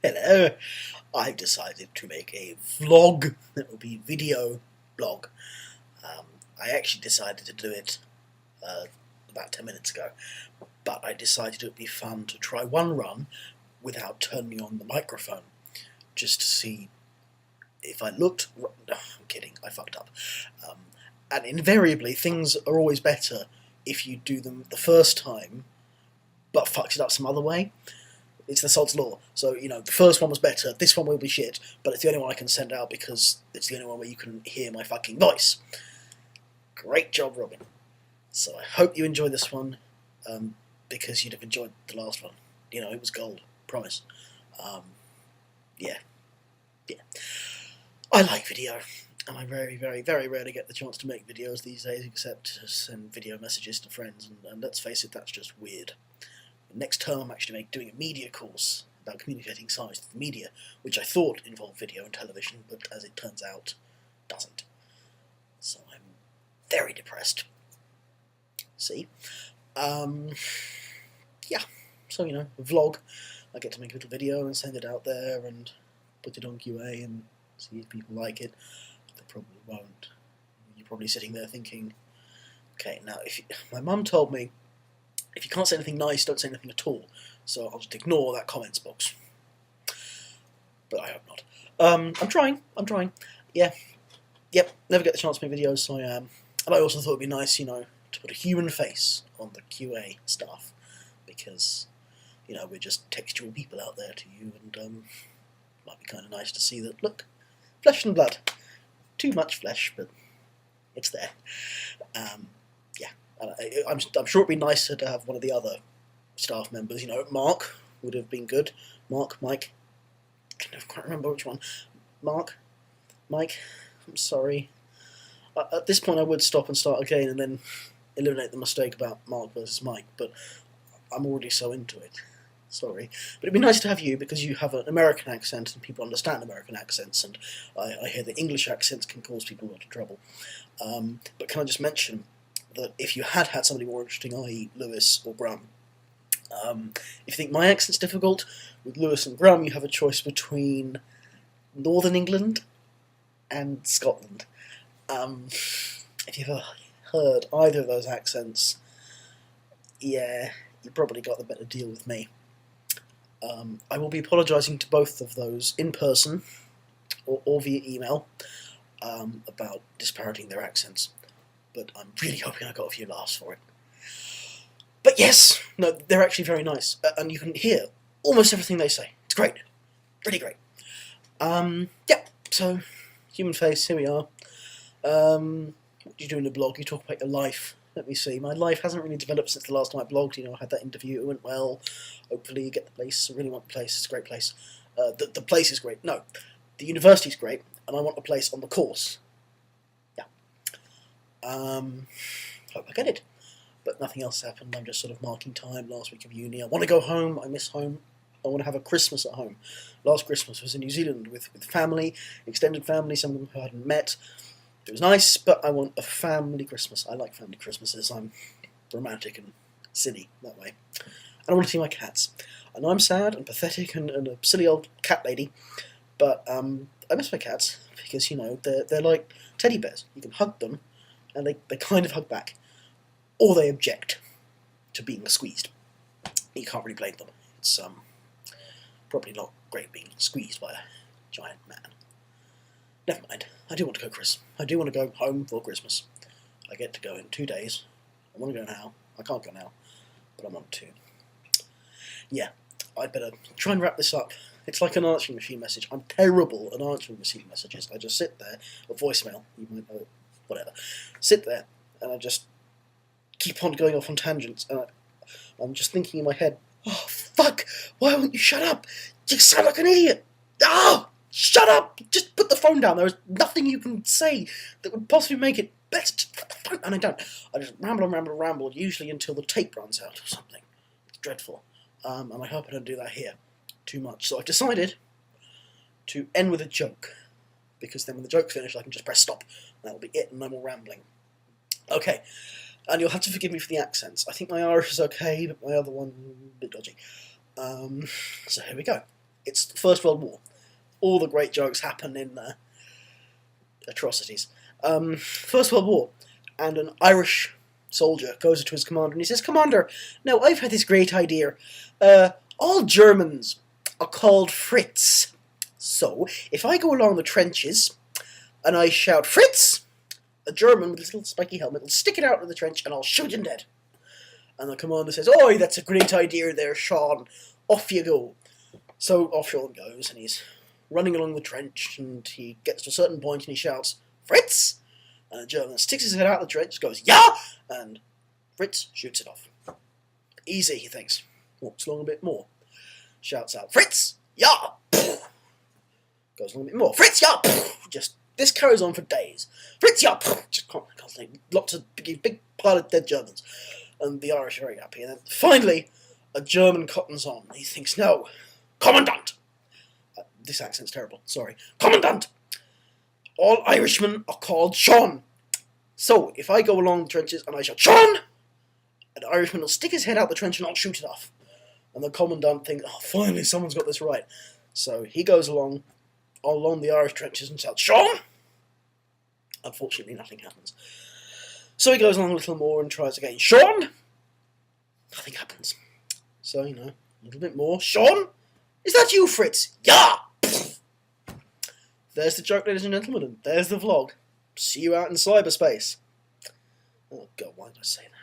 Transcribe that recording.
Hello, I've decided to make a vlog that will be video blog. I actually decided to do it about 10 minutes ago, but I decided it would be fun to try one run without turning on the microphone, just to see if I looked... No, I'm kidding, I fucked up. And invariably, things are always better if you do them the first time, but fucks it up some other way. It's the sod's law. So, you know, the first one was better, this one will be shit, but it's the only one I can send out because it's the only one where you can hear my fucking voice. Great job, Robin. So I hope you enjoy this one, because you'd have enjoyed the last one. You know, it was gold, promise. Yeah. I like video, and I very, very, very rarely get the chance to make videos these days, except to send video messages to friends, and let's face it, that's just weird. Next term I'm actually doing a media course about communicating science to the media, which I thought involved video and television, but as it turns out, doesn't. So I'm very depressed. See? Yeah, so, you know, a vlog. I get to make a little video and send it out there and put it on QA and see if people like it. They probably won't. You're probably sitting there thinking, okay, now, my mum told me, if you can't say anything nice, don't say anything at all. So I'll just ignore that comments box. But I hope not. I'm trying. Yeah. Yep, never get the chance to make videos, so I am. And I also thought it'd be nice, you know, to put a human face on the QA stuff. Because, you know, we're just textual people out there to you, and it might be kind of nice to see that, look, flesh and blood. Too much flesh, but it's there. Yeah. I'm sure it'd be nicer to have one of the other staff members, you know, Mark would have been good. Mike, I can never quite remember which one. Mike, I'm sorry. At this point I would stop and start again and then eliminate the mistake about Mark versus Mike, but I'm already so into it. Sorry. But it'd be nice to have you, because you have an American accent and people understand American accents, and I hear that English accents can cause people a lot of trouble. But can I just mention that if you had somebody more interesting, i.e. Lewis or Graham, if you think my accent's difficult, with Lewis and Graham you have a choice between Northern England and Scotland. If you've ever heard either of those accents, yeah, you probably got the better deal with me. I will be apologising to both of those in person or via email about disparaging their accents. But I'm really hoping I got a few laughs for it. But yes, no, they're actually very nice, and you can hear almost everything they say. It's great, really great. Yeah, so human face, here we are. What do you do in a blog? You talk about your life. Let me see. My life hasn't really developed since the last time I blogged. You know, I had that interview. It went well. Hopefully, you get the place. I really want the place. It's a great place. The place is great. No, the university's great, and I want a place on the course. Hope I get it. But nothing else happened. I'm just sort of marking time. Last week of uni. I want to go home. I miss home. I want to have a Christmas at home. Last Christmas was in New Zealand with family, extended family, some of them who I hadn't met. It was nice, but I want a family Christmas. I like family Christmases. I'm romantic and silly that way. And I want to see my cats. I know I'm sad and pathetic and a silly old cat lady, but I miss my cats because, you know, they're like teddy bears. You can hug them, and they kind of hug back. Or they object to being squeezed. You can't really blame them. It's probably not great being squeezed by a giant man. Never mind. I do want to go I do want to go home for Christmas. I get to go in 2 days. I want to go now. I can't go now, but I want to. Yeah, I'd better try and wrap this up. It's like an answering machine message. I'm terrible at answering machine messages. I just sit there, or voicemail, you might know, whatever. Sit there, and I just keep on going off on tangents, and I'm just thinking in my head, oh, fuck, why won't you shut up? You sound like an idiot. Oh, shut up! Just put the phone down. There is nothing you can say that would possibly make it best. Just put the phone down. And I don't. I just ramble, usually until the tape runs out or something. It's dreadful. And I hope I don't do that here too much. So I've decided to end with a joke, because then when the joke's finished I can just press stop. And that'll be it, and no more rambling. Okay. And you'll have to forgive me for the accents. I think my Irish is okay, but my other one, a bit dodgy. So here we go. It's the First World War. All the great jokes happen in atrocities. First World War, and an Irish soldier goes to his commander and he says, "Commander, now I've had this great idea. All Germans are called Fritz. So, if I go along the trenches and I shout, 'Fritz!' a German with a little spiky helmet will stick it out of the trench and I'll shoot him dead." And the commander says, "Oi, that's a great idea there, Sean. Off you go." So off Sean goes, and he's running along the trench, and he gets to a certain point and he shouts, "Fritz!" And the German sticks his head out of the trench, goes, "Yeah!" and Fritz shoots it off. Easy, he thinks. Walks along a bit more. Shouts out, "Fritz! Yeah!" Goes along a bit more. "Fritz! Yeah!" Just, this carries on for days. "Fritz! Yeah!" Just constantly. Lots of big pile of dead Germans. And the Irish are very happy. And then finally, a German cottons on. He thinks, "No, Commandant!" This accent's terrible, sorry. "Commandant! All Irishmen are called Sean. So, if I go along the trenches and I shout, 'Sean!' an Irishman will stick his head out the trench and I'll shoot it off." And the Commandant thinks, "Oh, finally someone's got this right." So he goes along the Irish trenches and shouts, "Sean!" Unfortunately, nothing happens. So he goes along a little more and tries again, "Sean!" Nothing happens. So, a little bit more. "Sean! Is that you, Fritz?" "Yeah!" There's the joke, ladies and gentlemen, and there's the vlog. See you out in cyberspace. Oh God, why did I say that?